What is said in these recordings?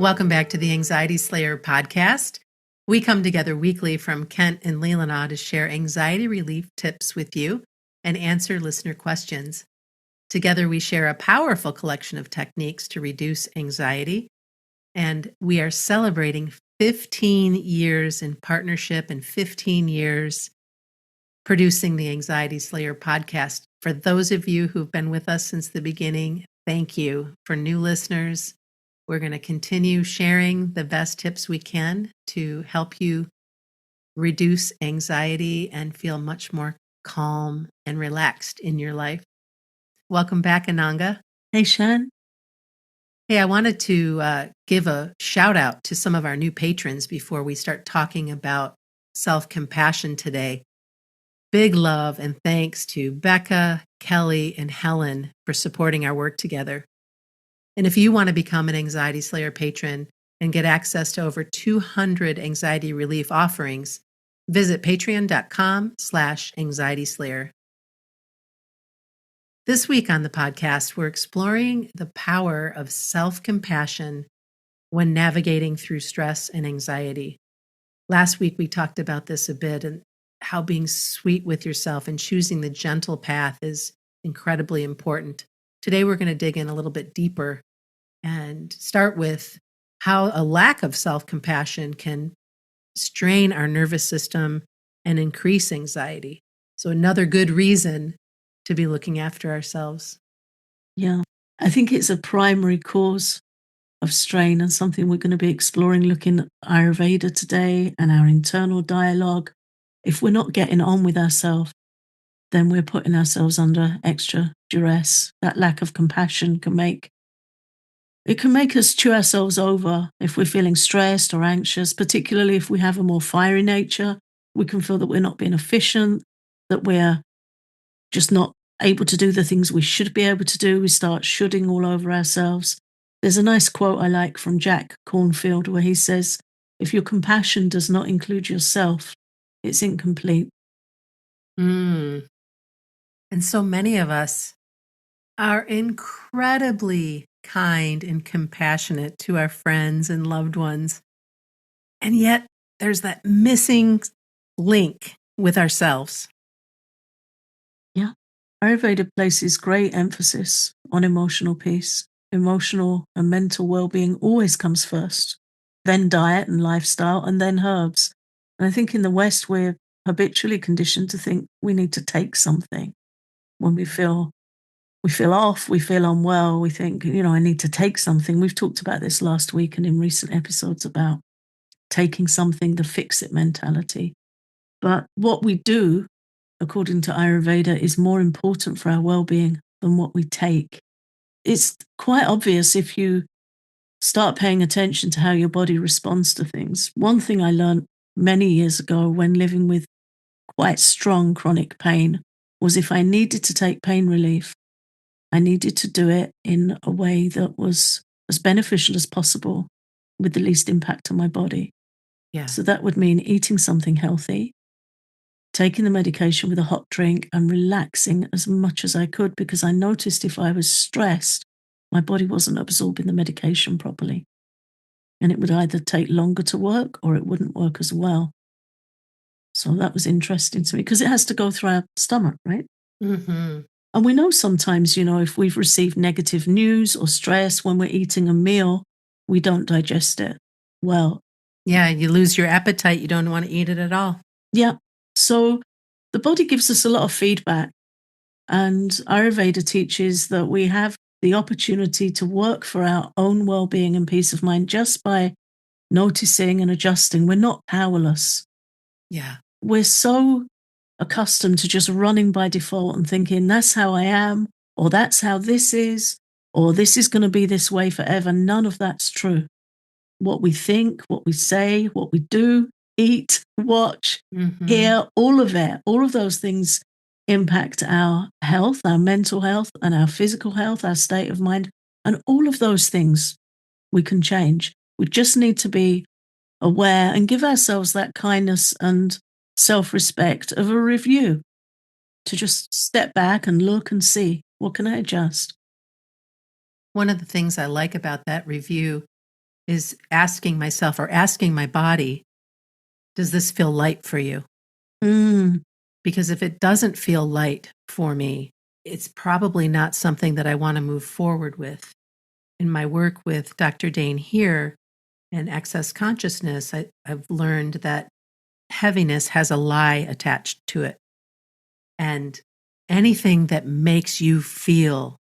Welcome back to the Anxiety Slayer podcast. We come together weekly from Kent and Leelanau to share anxiety relief tips with you and answer listener questions. Together, we share a powerful collection of techniques to reduce anxiety, and we are celebrating 15 years in partnership and 15 years producing the Anxiety Slayer podcast. For those of you who've been with us since the beginning, thank you. For new listeners, we're going to continue sharing the best tips we can to help you reduce anxiety and feel much more calm and relaxed in your life. Welcome back, Ananga. Hey, Shan. Hey, I wanted to give a shout out to some of our new patrons before we start talking about self-compassion today. Big love and thanks to Becca, Kelly, and Helen for supporting our work together. And if you want to become an Anxiety Slayer patron and get access to over 200 anxiety relief offerings, visit patreon.com/anxietyslayer. This week on the podcast, we're exploring the power of self-compassion when navigating through stress and anxiety. Last week, we talked about this a bit and how being sweet with yourself and choosing the gentle path is incredibly important. Today, we're going to dig in a little bit deeper and start with how a lack of self-compassion can strain our nervous system and increase anxiety. So another good reason to be looking after ourselves. Yeah, I think it's a primary cause of strain and something we're going to be exploring, looking at Ayurveda today and our internal dialogue. If we're not getting on with ourselves, then we're putting ourselves under extra duress. That lack of compassion can make us chew ourselves over if we're feeling stressed or anxious, particularly if we have a more fiery nature. We can feel that we're not being efficient, that we're just not able to do the things we should be able to do. We start shoulding all over ourselves. There's a nice quote I like from Jack Cornfield where he says, "If your compassion does not include yourself, it's incomplete." And so many of us are incredibly kind and compassionate to our friends and loved ones. And yet there's that missing link with ourselves. Yeah. Ayurveda places great emphasis on emotional peace. Emotional and mental well-being always comes first, then diet and lifestyle, and then herbs. And I think in the West, we're habitually conditioned to think we need to take something. When we feel off, we feel unwell, we think, I need to take something. We've talked about this last week and in recent episodes about taking something, the fix-it mentality. But what we do, according to Ayurveda, is more important for our well-being than what we take. It's quite obvious if you start paying attention to how your body responds to things. One thing I learned many years ago when living with quite strong chronic pain was if I needed to take pain relief, I needed to do it in a way that was as beneficial as possible with the least impact on my body. Yeah. So that would mean eating something healthy, taking the medication with a hot drink, and relaxing as much as I could, because I noticed if I was stressed, my body wasn't absorbing the medication properly. And it would either take longer to work or it wouldn't work as well. So that was interesting to me because it has to go through our stomach, right? Mm-hmm. And we know sometimes, if we've received negative news or stress when we're eating a meal, we don't digest it well. Yeah, you lose your appetite. You don't want to eat it at all. Yeah. So the body gives us a lot of feedback. And Ayurveda teaches that we have the opportunity to work for our own well-being and peace of mind just by noticing and adjusting. We're not powerless. Yeah. We're so accustomed to just running by default and thinking that's how I am, or that's how this is, or this is going to be this way forever. None of that's true. What we think, what we say, what we do, eat, watch, hear, all of it, all of those things impact our health, our mental health, and our physical health, our state of mind. And all of those things we can change. We just need to be aware and give ourselves that kindness and self-respect of a review, to just step back and look and see, what can I adjust? One of the things I like about that review is asking myself or asking my body, does this feel light for you? Mm. Because if it doesn't feel light for me, it's probably not something that I want to move forward with. In my work with Dr. Dane here and excess consciousness, I've learned that heaviness has a lie attached to it. And anything that makes you feel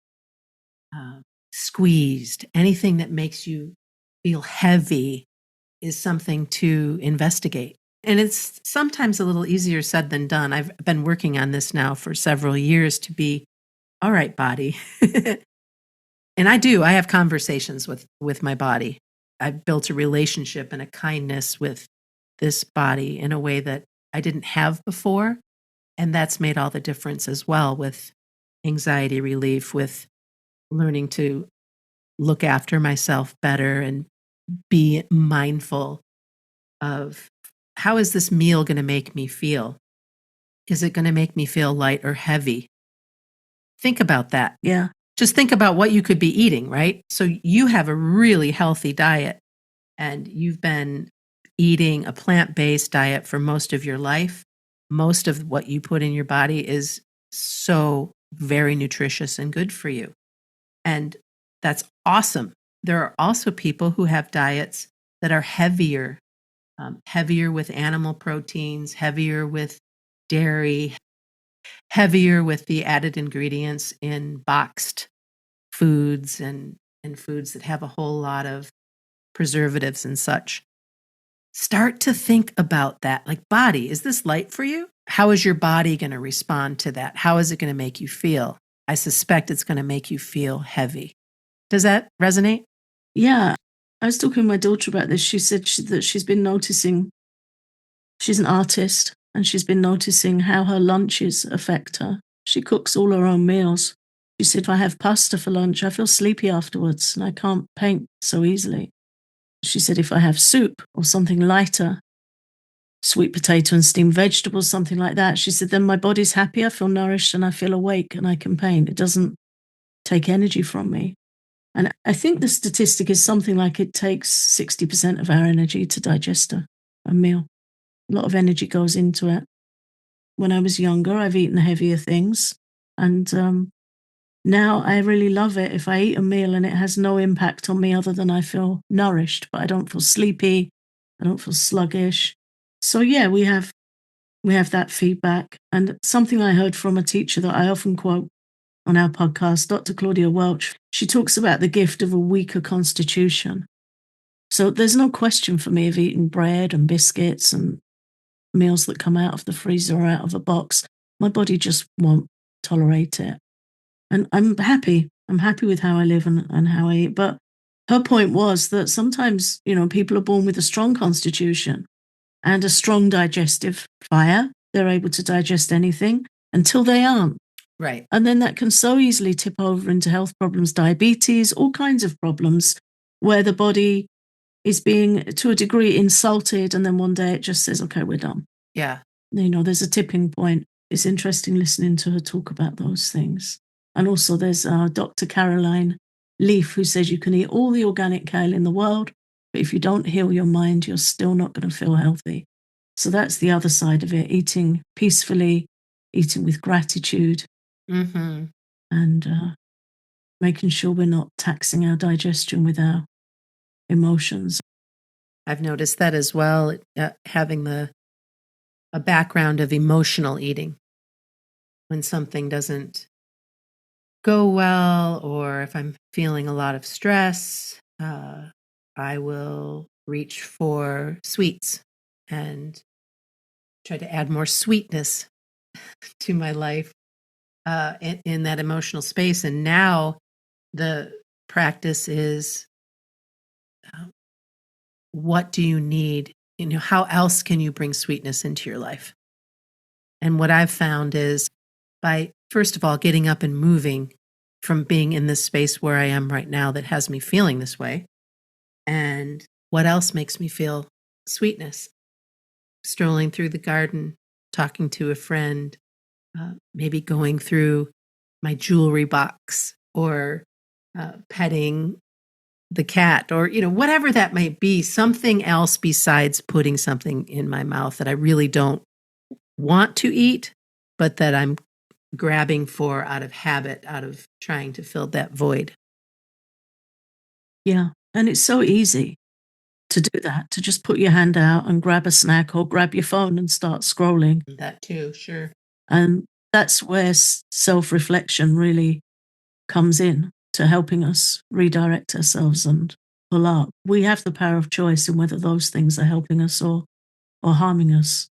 squeezed, anything that makes you feel heavy is something to investigate. And it's sometimes a little easier said than done. I've been working on this now for several years to be, all right, body. And I have conversations with my body. I've built a relationship and a kindness with this body in a way that I didn't have before. And that's made all the difference as well with anxiety relief, with learning to look after myself better and be mindful of how is this meal going to make me feel? Is it going to make me feel light or heavy? Think about that. Yeah. Just think about what you could be eating, right? So you have a really healthy diet and you've been eating a plant-based diet for most of your life. Most of what you put in your body is so very nutritious and good for you. And that's awesome. There are also people who have diets that are heavier, heavier with animal proteins, heavier with dairy, heavier with the added ingredients in boxed foods and foods that have a whole lot of preservatives and such. Start to think about that. Like, body, is this light for you? How is your body going to respond to that? How is it going to make you feel? I suspect it's going to make you feel heavy. Does that resonate? Yeah. I was talking to my daughter about this. She said that she's been noticing, she's an artist, and she's been noticing how her lunches affect her. She cooks all her own meals. She said, if I have pasta for lunch, I feel sleepy afterwards and I can't paint so easily. She said, if I have soup or something lighter, sweet potato and steamed vegetables, something like that, she said, then my body's happy, I feel nourished, and I feel awake and I can paint. It doesn't take energy from me. And I think the statistic is something like it takes 60% of our energy to digest a meal. A lot of energy goes into it. When I was younger, I've eaten heavier things. And now I really love it if I eat a meal and it has no impact on me other than I feel nourished, but I don't feel sleepy. I don't feel sluggish. So yeah, we have that feedback. And something I heard from a teacher that I often quote on our podcast, Dr. Claudia Welch, she talks about the gift of a weaker constitution. So there's no question for me of eating bread and biscuits and meals that come out of the freezer or out of a box. My body just won't tolerate it. And I'm happy. I'm happy with how I live and how I eat. But her point was that sometimes, people are born with a strong constitution and a strong digestive fire. They're able to digest anything until they aren't. Right. And then that can so easily tip over into health problems, diabetes, all kinds of problems where the body is being, to a degree, insulted. And then one day it just says, okay, we're done. Yeah. There's a tipping point. It's interesting listening to her talk about those things. And also there's Dr. Caroline Leaf, who says you can eat all the organic kale in the world, but if you don't heal your mind, you're still not going to feel healthy. So that's the other side of it, eating peacefully, eating with gratitude, Mm-hmm. and making sure we're not taxing our digestion with our emotions. I've noticed that as well, having a background of emotional eating. When something doesn't go well, or if I'm feeling a lot of stress, I will reach for sweets and try to add more sweetness to my life in that emotional space. And now the practice is, what do you need? How else can you bring sweetness into your life? And what I've found is by, first of all, getting up and moving from being in this space where I am right now that has me feeling this way. And what else makes me feel sweetness? Strolling through the garden, talking to a friend, maybe going through my jewelry box, or petting the cat, or, whatever that might be, something else besides putting something in my mouth that I really don't want to eat, but that I'm grabbing for out of habit, out of trying to fill that void. Yeah. And it's so easy to do that, to just put your hand out and grab a snack or grab your phone and start scrolling. That too, sure. And that's where self reflection really comes in to helping us redirect ourselves and pull up. We have the power of choice in whether those things are helping us or harming us.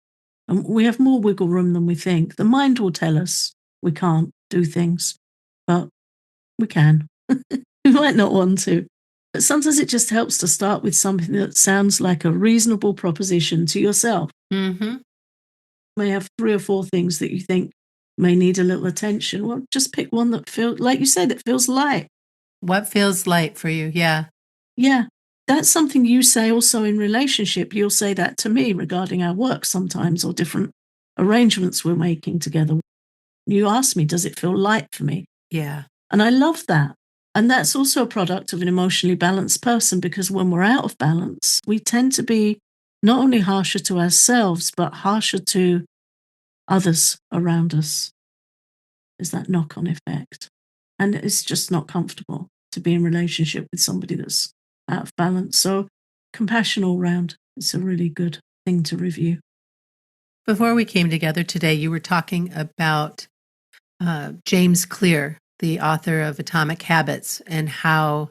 And we have more wiggle room than we think. The mind will tell us we can't do things, but we can. We might not want to. But sometimes it just helps to start with something that sounds like a reasonable proposition to yourself. Mm-hmm. You may have 3 or 4 things that you think may need a little attention. Well, just pick one that feels, like you said, that feels light. What feels light for you? Yeah. Yeah. That's something you say also in relationship. You'll say that to me regarding our work sometimes, or different arrangements we're making together. You ask me, does it feel light for me? Yeah. And I love that. And that's also a product of an emotionally balanced person, because when we're out of balance, we tend to be not only harsher to ourselves, but harsher to others around us. There's that knock-on effect. And it's just not comfortable to be in relationship with somebody that's out of balance. So compassion all round is a really good thing to review. Before we came together today, you were talking about James Clear, the author of Atomic Habits, and how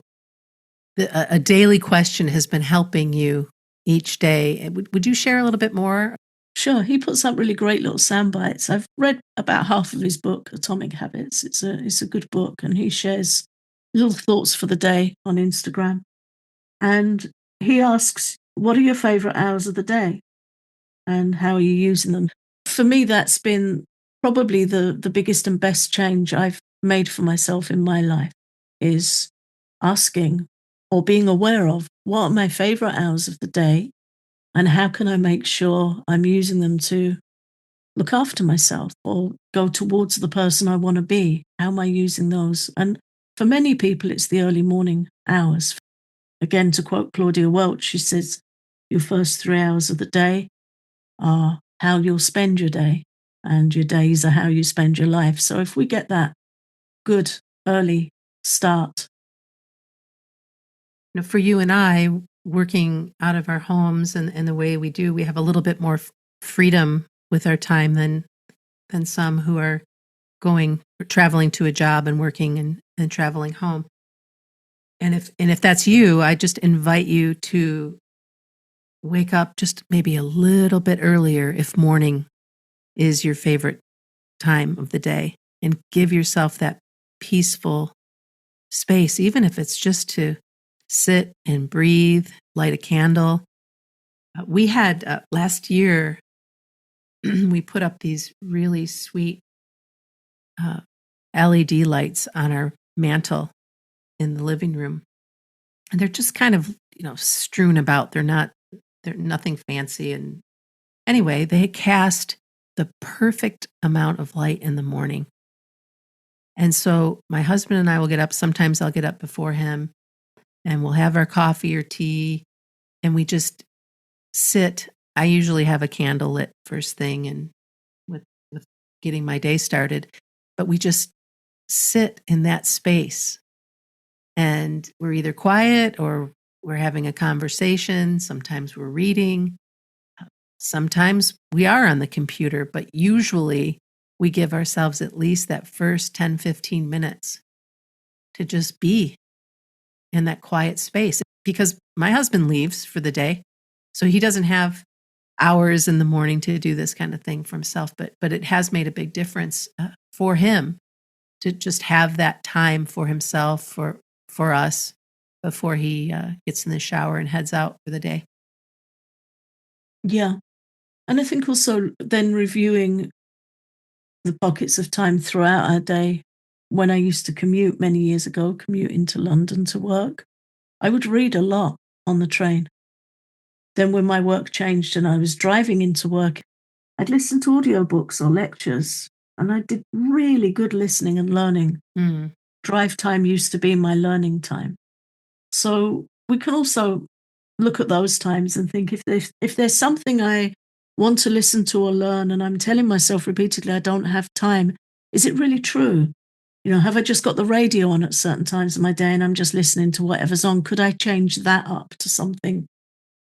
a daily question has been helping you each day. Would you share a little bit more? Sure, he puts up really great little sound bites. I've read about half of his book, Atomic Habits. It's a good book, and he shares little thoughts for the day on Instagram. And he asks, what are your favorite hours of the day? And how are you using them? For me, that's been probably the biggest and best change I've made for myself in my life, is asking or being aware of what are my favorite hours of the day, and how can I make sure I'm using them to look after myself or go towards the person I want to be? How am I using those? And for many people, it's the early morning hours. Again, to quote Claudia Welch, she says, your first 3 hours of the day are how you'll spend your day, and your days are how you spend your life. So if we get that good early start. For you and I, working out of our homes and the way we do, we have a little bit more freedom with our time than some who are traveling to a job and working and traveling home. And if that's you, I just invite you to wake up just maybe a little bit earlier if morning is your favorite time of the day, and give yourself that peaceful space, even if it's just to sit and breathe, light a candle. We had last year, we put up these really sweet LED lights on our mantle in the living room. And they're just kind of, strewn about. They're nothing fancy. And anyway, they cast the perfect amount of light in the morning. And so my husband and I will get up. Sometimes I'll get up before him, and we'll have our coffee or tea, and we just sit. I usually have a candle lit first thing and with getting my day started, but we just sit in that space, and we're either quiet or we're having a conversation. Sometimes we're reading. Sometimes we are on the computer, but usually we give ourselves at least that first 10, 15 minutes to just be in that quiet space, because my husband leaves for the day. So he doesn't have hours in the morning to do this kind of thing for himself, but it has made a big difference for him to just have that time for himself, for us, before he gets in the shower and heads out for the day. Yeah. And I think also then reviewing the pockets of time throughout our day. When I used to commute many years ago, commute into London to work, I would read a lot on the train. Then when my work changed and I was driving into work, I'd listen to audiobooks or lectures, and I did really good listening and learning. Mm. Drive time used to be my learning time. So we can also look at those times and think if there's something I want to listen to or learn and I'm telling myself repeatedly I don't have time, is it really true? Have I just got the radio on at certain times of my day and I'm just listening to whatever's on? Could I change that up to something,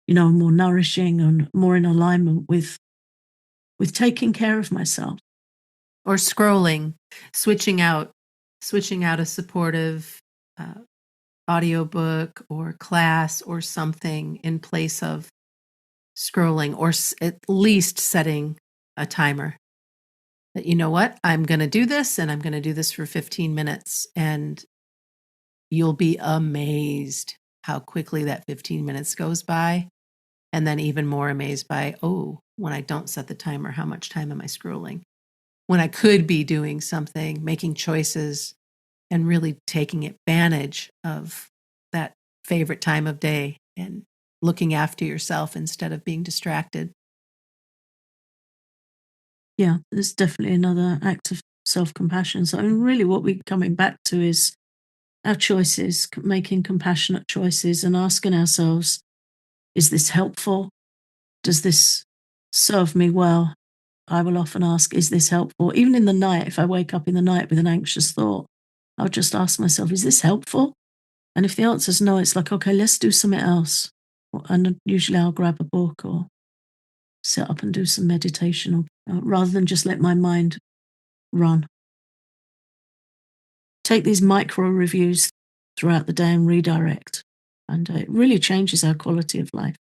more nourishing and more in alignment with taking care of myself? Or scrolling, switching out a supportive uh, audiobook or class or something in place of scrolling, or at least setting a timer that, you know what, I'm going to do this and I'm going to do this for 15 minutes. And you'll be amazed how quickly that 15 minutes goes by. And then even more amazed by, oh, when I don't set the timer, how much time am I scrolling? When I could be doing something, making choices, and really taking advantage of that favorite time of day and looking after yourself instead of being distracted. Yeah, there's definitely another act of self-compassion. So, I mean, really what we're coming back to is our choices, making compassionate choices and asking ourselves, is this helpful? Does this serve me well? I will often ask, is this helpful? Even in the night, if I wake up in the night with an anxious thought, I'll just ask myself, is this helpful? And if the answer is no, it's like, okay, let's do something else. And usually I'll grab a book or sit up and do some meditation, or rather than just let my mind run. Take these micro reviews throughout the day and redirect. And it really changes our quality of life.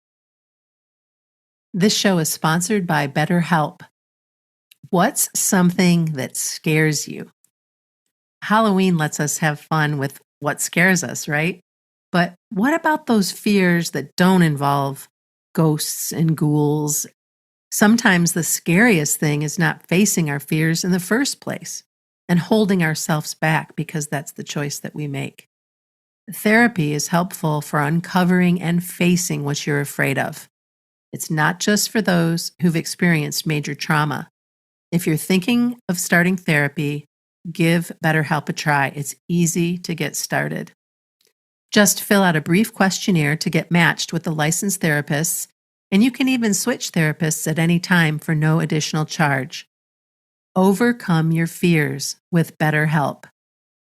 This show is sponsored by BetterHelp. What's something that scares you? Halloween lets us have fun with what scares us, right? But what about those fears that don't involve ghosts and ghouls? Sometimes the scariest thing is not facing our fears in the first place and holding ourselves back because that's the choice that we make. Therapy is helpful for uncovering and facing what you're afraid of. It's not just for those who've experienced major trauma. If you're thinking of starting therapy, give BetterHelp a try. It's easy to get started. Just fill out a brief questionnaire to get matched with a licensed therapist, and you can even switch therapists at any time for no additional charge. Overcome your fears with BetterHelp.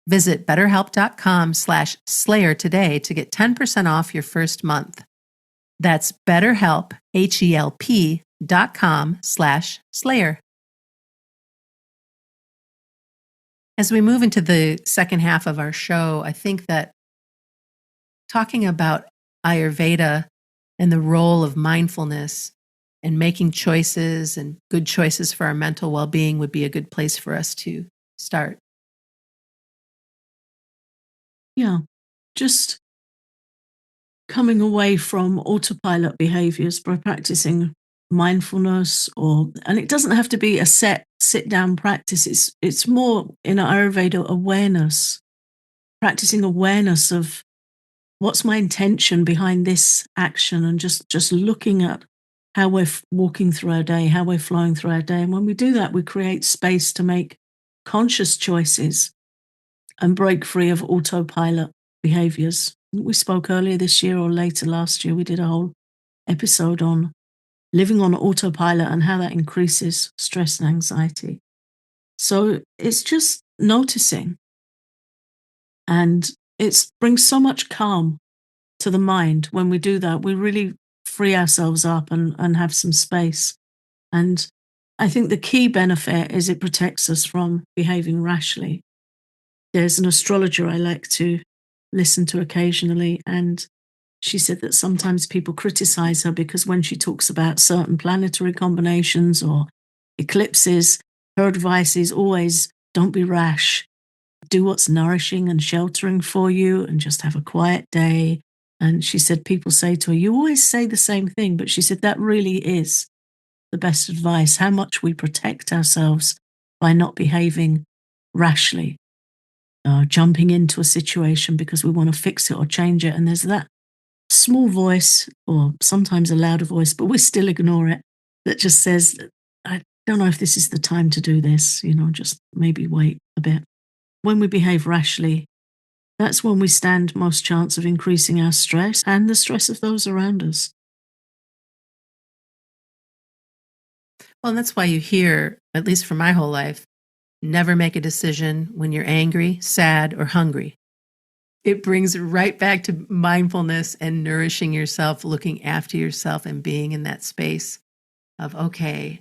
Visit betterhelp.com/slayer today to get 10% off your first month. That's BetterHelp, HELP.com/slayer. As we move into the second half of our show, I think that talking about Ayurveda and the role of mindfulness and making choices and good choices for our mental well-being would be a good place for us to start. Yeah, just coming away from autopilot behaviors by practicing mindfulness, and it doesn't have to be a set sit down practice. It's more in Ayurveda awareness, practicing awareness of what's my intention behind this action, and just looking at how we're walking through our day, how we're flowing through our day. And when we do that, we create space to make conscious choices and break free of autopilot behaviors. We spoke earlier this year or later last year, we did a whole episode on living on autopilot and how that increases stress and anxiety. So it's just noticing, and it brings so much calm to the mind. When we do that, we really free ourselves up and have some space. And I think the key benefit is it protects us from behaving rashly. There's an astrologer I like to listen to occasionally, and she said that sometimes people criticize her because when she talks about certain planetary combinations or eclipses, her advice is always don't be rash. Do what's nourishing and sheltering for you and just have a quiet day. And she said people say to her, you always say the same thing. But she said that really is the best advice, how much we protect ourselves by not behaving rashly, jumping into a situation because we want to fix it or change it. And there's that small voice, or sometimes a louder voice, but we still ignore it, that just says, I don't know if this is the time to do this, just maybe wait a bit. When we behave rashly, That's when we stand most chance of increasing our stress and the stress of those around us. Well, and that's why you hear, at least for my whole life, never make a decision when you're angry, sad, or hungry. It brings right back to mindfulness and nourishing yourself, looking after yourself, and being in that space of, okay,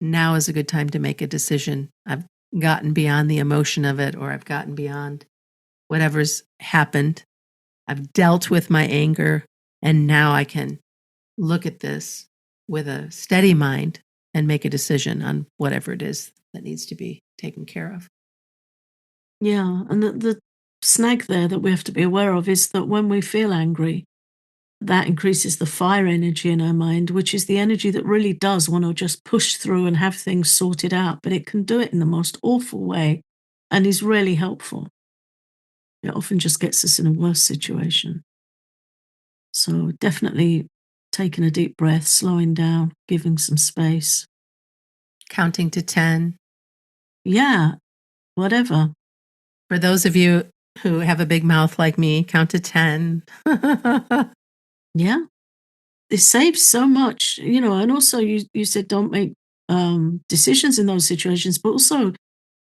now is a good time to make a decision. I've gotten beyond the emotion of it, or I've gotten beyond whatever's happened. I've dealt with my anger, and now I can look at this with a steady mind and make a decision on whatever it is that needs to be taken care of. Yeah, and the snag there that we have to be aware of is that when we feel angry, that increases the fire energy in our mind, which is the energy that really does want to just push through and have things sorted out, but it can do it in the most awful way and is really helpful. It often just gets us in a worse situation. So definitely taking a deep breath, slowing down, giving some space. Counting to 10. Yeah, whatever. For those of you who have a big mouth like me, count to 10. Yeah. It saves so much, and also you said don't make decisions in those situations, but also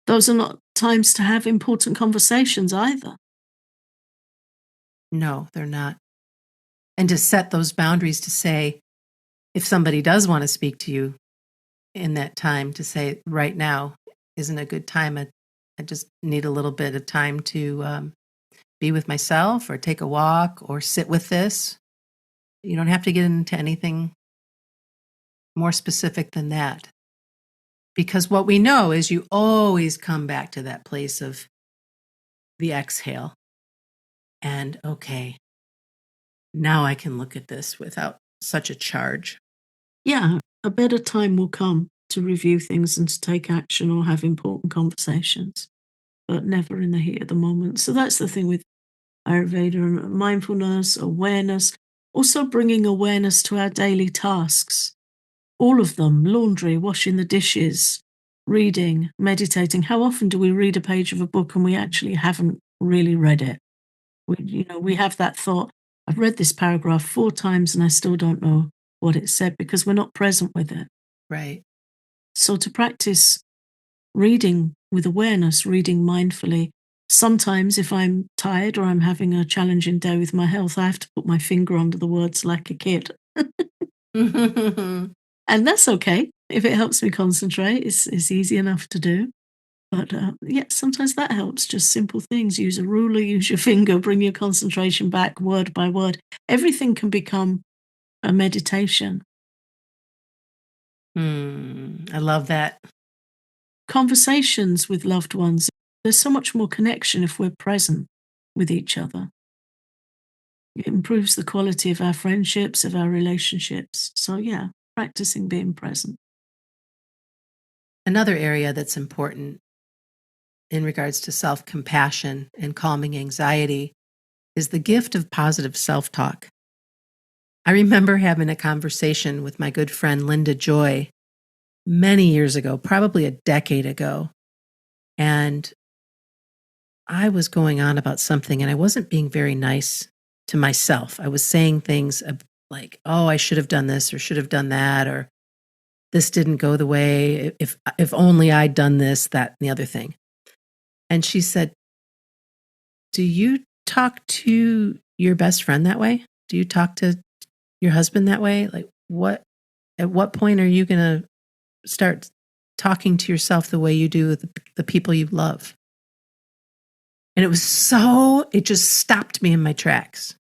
those are not times to have important conversations either. No, they're not. And to set those boundaries to say, if somebody does want to speak to you in that time, to say, right now isn't a good time. I just need a little bit of time to be with myself or take a walk or sit with this. You don't have to get into anything more specific than that. Because what we know is you always come back to that place of the exhale. And okay, now I can look at this without such a charge. Yeah, a better time will come to review things and to take action or have important conversations, but never in the heat of the moment. So that's the thing with Ayurveda and mindfulness, awareness, also bringing awareness to our daily tasks. All of them: laundry, washing the dishes, reading, meditating. How often do we read a page of a book and we actually haven't really read it? We have that thought, I've read this paragraph 4 times and I still don't know what it said because we're not present with it. Right. So to practice reading with awareness, reading mindfully, sometimes if I'm tired or I'm having a challenging day with my health, I have to put my finger under the words like a kid. And that's okay. If it helps me concentrate, it's easy enough to do. But yeah, sometimes that helps. Just simple things. Use a ruler, use your finger, bring your concentration back word by word. Everything can become a meditation. I love that. Conversations with loved ones, there's so much more connection if we're present with each other. It improves the quality of our friendships, of our relationships. So, yeah, practicing being present. Another area that's important in regards to self compassion and calming anxiety is the gift of positive self talk. I remember having a conversation with my good friend Linda Joy many years ago, probably a decade ago. And I was going on about something and I wasn't being very nice to myself. I was saying things like, oh, I should have done this or should have done that, or this didn't go the way. If only I'd done this, that, and the other thing. And she said, do you talk to your best friend that way? Do you talk to your husband that way? Like, at what point are you going to start talking to yourself the way you do the people you love? And it just stopped me in my tracks.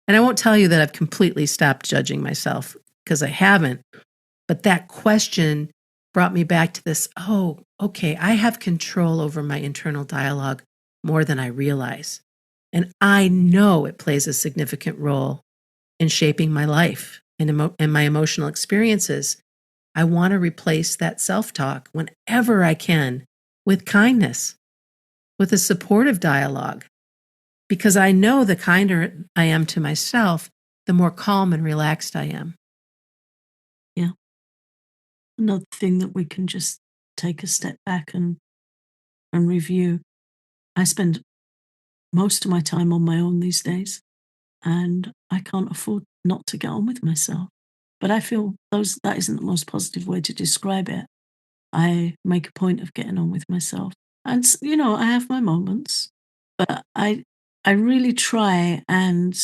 And I won't tell you that I've completely stopped judging myself because I haven't. But that question brought me back to this, oh, okay, I have control over my internal dialogue more than I realize. And I know it plays a significant role in shaping my life and my emotional experiences. I want to replace that self talk whenever I can with kindness, with a supportive dialogue, because I know the kinder I am to myself, the more calm and relaxed I am. Yeah. Another thing that we can just take a step back and review. I spend most of my time on my own these days, and I can't afford not to get on with myself. But I feel that isn't the most positive way to describe it. I make a point of getting on with myself. And, I have my moments, but I really try and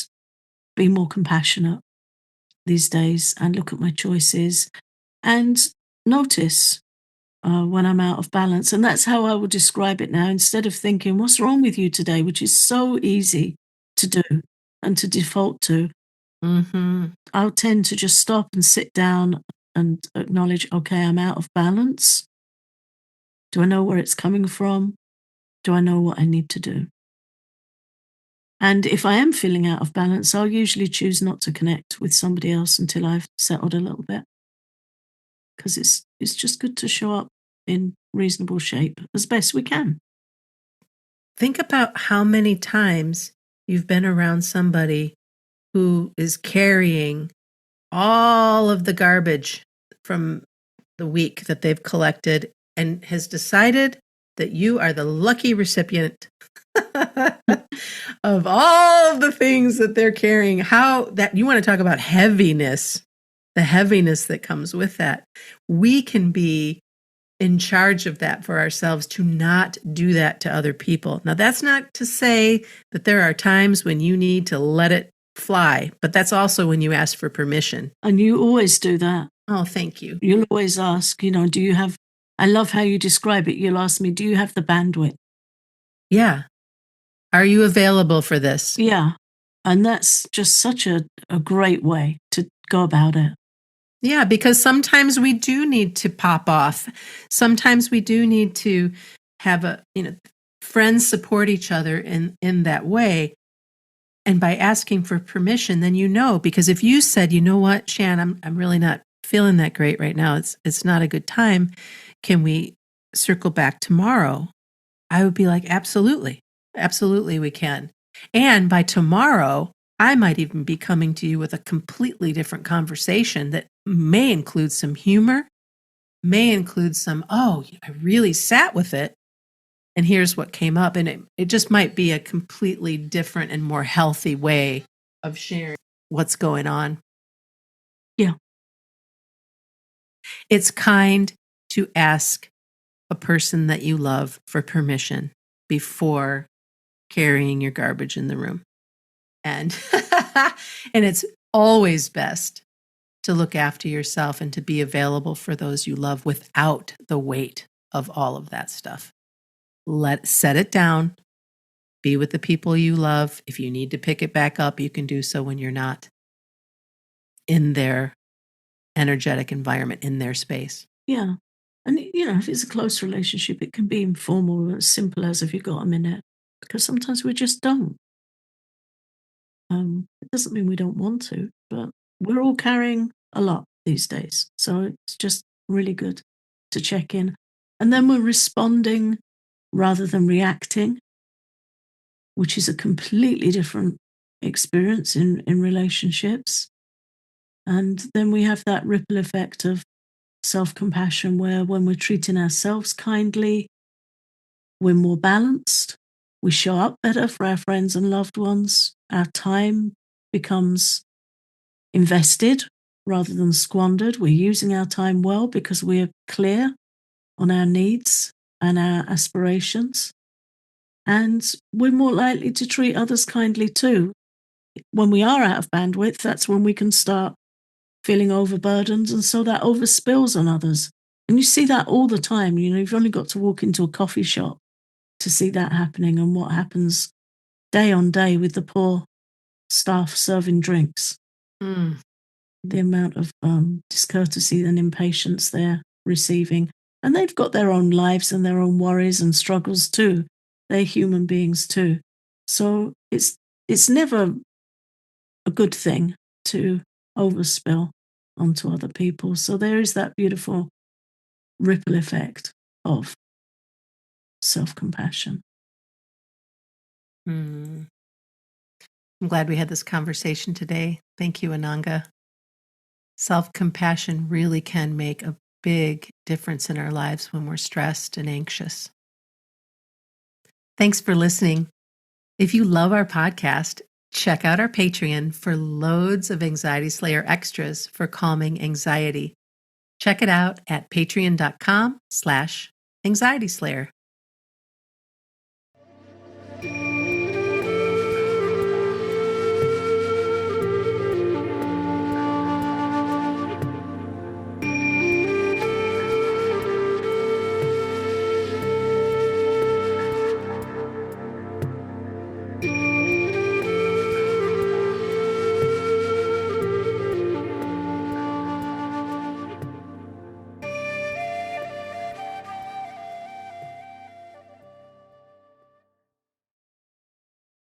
be more compassionate these days and look at my choices and notice when I'm out of balance. And that's how I would describe it now. Instead of thinking, what's wrong with you today, which is so easy to do and to default to, I'll tend to just stop and sit down and acknowledge, okay, I'm out of balance. Do I know where it's coming from? Do I know what I need to do? And if I am feeling out of balance, I'll usually choose not to connect with somebody else until I've settled a little bit. Because it's just good to show up in reasonable shape as best we can. Think about how many times you've been around somebody who is carrying all of the garbage from the week that they've collected and has decided that you are the lucky recipient of all of the things that they're carrying. How that you want to talk about heaviness, the heaviness that comes with that. We can be in charge of that for ourselves, to not do that to other people. Now, that's not to say that there are times when you need to let it fly, but that's also when you ask for permission. And you always do that. Oh, thank you. You'll always ask, do you have, I love how you describe it. You'll ask me, do you have the bandwidth? Yeah. Are you available for this? Yeah. And that's just such a great way to go about it. Yeah, because sometimes we do need to pop off. Sometimes we do need to have friends support each other in that way. And by asking for permission, then because if you said, you know what, Shan, I'm really not feeling that great right now. It's not a good time. Can we circle back tomorrow? I would be like, absolutely. Absolutely, we can. And by tomorrow, I might even be coming to you with a completely different conversation that may include some humor, may include some, oh, I really sat with it. And here's what came up. And it just might be a completely different and more healthy way of sharing what's going on. Yeah. It's kind to ask a person that you love for permission before carrying your garbage in the room. And and it's always best to look after yourself and to be available for those you love without the weight of all of that stuff. Set it down. Be with the people you love. If you need to pick it back up, you can do so when you're not in their energetic environment, in their space. Yeah. And, if it's a close relationship, it can be informal, as simple as, have you got a minute? Because sometimes we just don't. It doesn't mean we don't want to, but we're all carrying a lot these days. So it's just really good to check in. And then we're responding rather than reacting, which is a completely different experience in relationships. And then we have that ripple effect of self-compassion, where when we're treating ourselves kindly, we're more balanced. We show up better for our friends and loved ones. Our time becomes invested rather than squandered. We're using our time well because we're clear on our needs and our aspirations. And we're more likely to treat others kindly too. When we are out of bandwidth, that's when we can start feeling overburdened, and so that overspills on others. And you see that all the time. You've only got to walk into a coffee shop to see that happening, and what happens day on day with the poor staff serving drinks. The amount of discourtesy and impatience they're receiving. And they've got their own lives and their own worries and struggles too. They're human beings too. So it's never a good thing to overspill onto other people. So there is that beautiful ripple effect of self-compassion. I'm glad we had this conversation today. Thank you, Ananga. Self-compassion really can make a big difference in our lives when we're stressed and anxious. Thanks for listening. If you love our podcast, check out our Patreon for loads of Anxiety Slayer extras for calming anxiety. Check it out at patreon.com/anxietyslayer.